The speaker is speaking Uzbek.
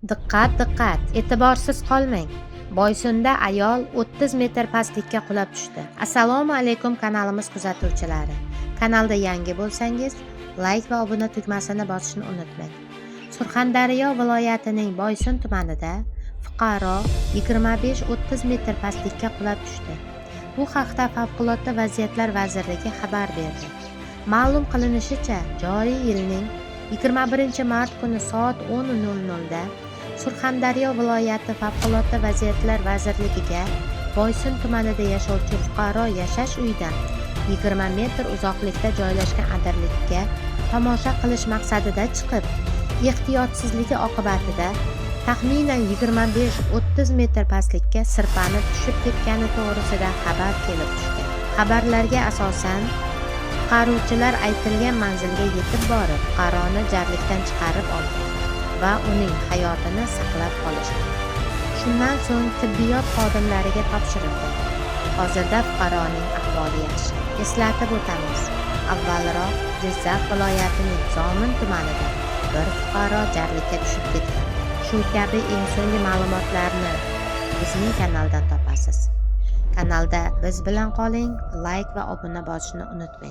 Diqqat, diqqat! E'tiborsiz qolmang. Boysunda ayol 30 metr pastlikka qulab tushdi. Assalomu alaykum kanalimiz kuzatuvchilari. Kanalda yangi bo'lsangiz, like va obuna tugmasini bosishni unutmang. Surxondaryo viloyatining Boysun tumanida fuqaro 25-30 metr pastlikka qulab tushdi. Bu haqda Favqulodda vaziyatlar vazirligi xabar berdi. Ma'lum qilinishicha, joriy yilning 21-mart kuni soat 10:00 da Surxondaryo viloyati Favqulodda vaziyatlar vazirligiga Boysun tumanida yashovchi fuqaro yashash uyidan 20 metr uzoqlikda joylashgan adirlikka tomosha qilish maqsadida chiqib, ehtiyotsizligi oqibatida taxminan 25-30 metr pastlikka sirpanib tushib ketgani to'g'risida xabar kelib tushgan. Xabarlarga asosan, qutqaruvchilar aytilgan manzilga yetib borib, fuqaroni jarlikdan chiqarib olgan va uning hayotini saqlab qolishgan. Shundan so'ng tibbiyot xodimlariga topshirildi. Hozirda fuqaroning ahvoli yaxshi. Eslatib o'tamiz, avvalroq Jizzax viloyatining Zomin tumanida bir fuqaro jarlikka tushib ketgan. Shu kabi eng so'nggi ma'lumotlarni bizning kanaldan topasiz. Kanalda biz bilan qoling, like va obuna bosishni unutmang.